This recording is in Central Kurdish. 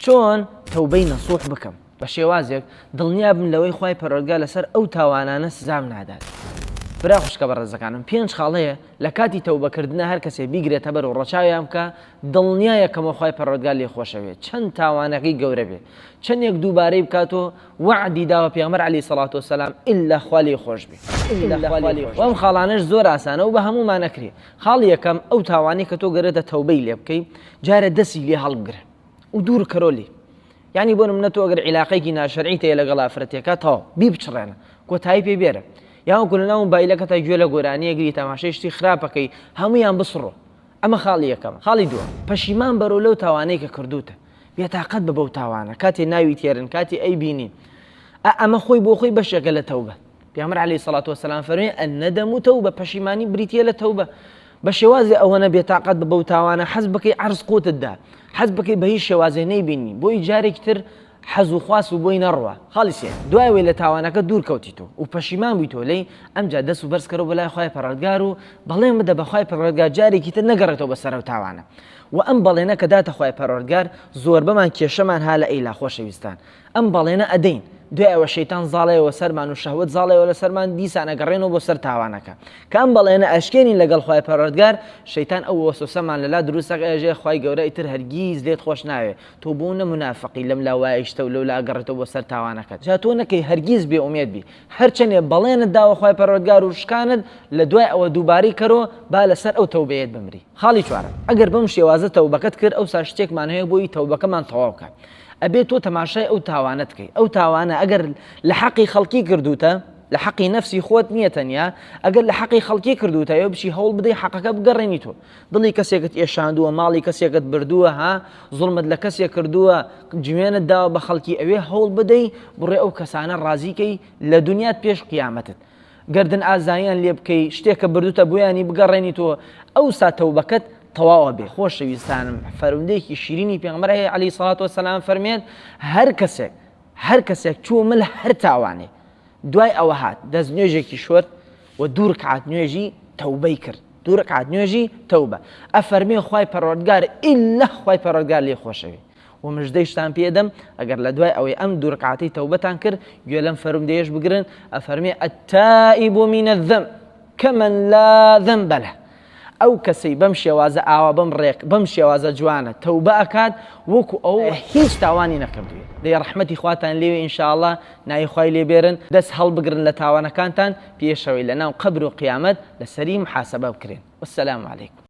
چۆن تەوبەی نەسوح بکەم بە شێوازێک دڵنیا بم لەوەی خوای پەروەردگار لەسەر ئەو تاوانانە سزام نادات. برا خوشکە بەڕێزەکانم، 5 خاڵەیە لە کاتی تەوبەکردنە هەر کەسێ بیگرێتە بەر و ڕەچاویان بکە دڵنیایە کەمە خوای پەروەردگار لێ خۆشەوێت، چەند تاوانەکەی گەورە بێ، چەندێک دووبارەی بکاتەوە وعدی داوە پێغەمبەر عەلەیهی سەڵات وسەلام ئیلا خوا لێی خۆش بێ. وەم خاڵانەش زۆر ئاسانە و بە هەمومان نەکرێ. خاڵی یەکەم ئەو تاوانی کە تۆ گەرێتە تەوبەی لێ بکەی جارە دەستی لێ هەڵبگرە و دوور کەرۆلی. یعنی بۆ نمونە تۆ ئەگەر عیلاقەیەکی ناشەرعی تەیە لەگەڵ ئافرەتێکە تەواو بچڕێنە کۆتایی پێ بێرە، یاوەکو لەناو مۆبایلەکە تا گوێ لە گۆرانیەگری تەماشای شتی خراپەکەی هەمویان بسڕۆ. ئەمە خاڵی یەکەم. خاڵی دووەم پەشیمان بەرەو لەو تاوانەی کە کردوتە، بێتاقەت بە بەو تاوانە کاتێ ناوی تێرن کاتی ئەی بینین ئەمە خۆی بۆ خۆی بەشێکە لە تەوبە. پێغەمبەر عەلەیهی سەڵات وسەلام فەرمووی ئەنەدەم تەوبە، پەشیمانی بریتیە لە تەوبە. بە شێوازی ئەوەنە بێتاقەت بە بەو تاوانە حەز بکەی عەرز قوتتدا، حەز بکەی بە هیچ شێوازێ نەیبینی بۆی جارێکی تر حەز و خواست و بۆی نەڕوە. خاڵی سێ دوای وێ لە تاوانەکە دوور کەوتیتەوە و پەشیمان بوویتەوە لەی ئەمجا دەست و بەرز کەرەوە بەلای خوای پەروەردگار و بەڵێن بدە بە خوای پەروەردگار جارێکی تر نەگەڕێتەوە بەسەر ئەو تاوانە. و ئەم بەڵێنە کە داتە خوای پەروەردگار زۆر بەمان کێشەمان ها لە ئەیلا خۆشەویستان. ئەم بەڵێنە ئەدەین دوای ئەوە شەیتان زاڵێەوە سەرمان و شەهوەت زاڵێەوە لە سەرمان دیسان ئەگەڕێنەوە بۆ سەر تاوانەکە کە ئەم بەڵێنە ئەشکێنین لەگەڵ خوای پەروەردگار شەیتان ئەو وەسوسەمان لەلا دروستەکە ئەژێ خوای گەورە ئیتر هەرگیز لێت خۆش ناوێ تۆ بۆ منافقی لەم لاوایشتە و لەولا ئەگەڕێتەوە بۆ سەر تاوانەکەت جا تۆ نەکەی هەرگیز بێ ئومێد بی هەرچەندێ بەڵێنت داوە خوای پەروەردگار و شکانت لە دوای ئەوە دووبارەی کەرەوە با لەسەر ئەو تەوبەیەت بمری. خاڵی چوارەم ئەگەر بەم شێوازە تەوبەکەت کرد ئەو سا شتێکمان هەیە بۆی تەوبەکەمان تەواو بکات. ئەبێت تۆ تەماشای ئەو تاوانەت بکەی. ئەو تاوانە ئەگەر لە حەقی خەڵکی کردوتە لە حەقی نەفسی خۆت نییە تەنیا، ئەگەر لە حەقی خەڵکی کردوتە ئەوە بچی هەوڵ بدەی حەقەکە بگەڕێنی تۆ. دڵی کەسێکت ئێشاندووە، ماڵی کەسێکت بردووە، زوڵمت لە کەسێک کردووە، جوێنت داوە بە خەڵکی، ئەوێ هەوڵ بدەی بڕێ ئەو کەسانە ڕازیکەی لە دنیات پێش قیامەتت. گەردن ئازاییان لێ بکەی، شتێکە بردوتە بۆیانی بگەڕێنی تۆ، ئەوسا تەوبەکەت تەواوە بێ. خۆشەویستانم، فەرمودەیەکی شیرینی پێغەمبەر هەیە عەلەیهی سەڵات وسەلام فەرمێت هەر کەسێک چوو مل هەر تاوانێ دوای ئەوە هات دەست نوێژێکی شۆرد و دوو ڕکعات نوێژی تەوبەی کرد، دوو ڕکعات نوێژی تەوبە، ئەفەرمێ خوای پەروەردگار ئیلا خوای پەروەردگار لێ خۆشەوێ. و مژدەیشتان پێدەم ئەگەر لە دوای ئەوەی ئەم دوو ڕکعاتەی تەوبەتان کرد گوێ لەم فەرمودەیەش بگرن، ئەفەرمێ التائب من الذنب كمن لا ذنب له. ئەو کەسەی بەم شێوازە ئاوا بەم شێوازە جوانە تەوبە ئەکات وەکو ئەو هیچ تاوانی نەکردوێ. دەی ڕەحمەتی خواتان لێوێ ئینشاءڵڵا، نای خوای لێ بێرن، دەست هەڵبگرن لە تاوانەکانتان پێشەوەی لەناو قەبر و قیامەت لەسەری محاسەبە بکرێن. وەسسەلام عەلەیکم.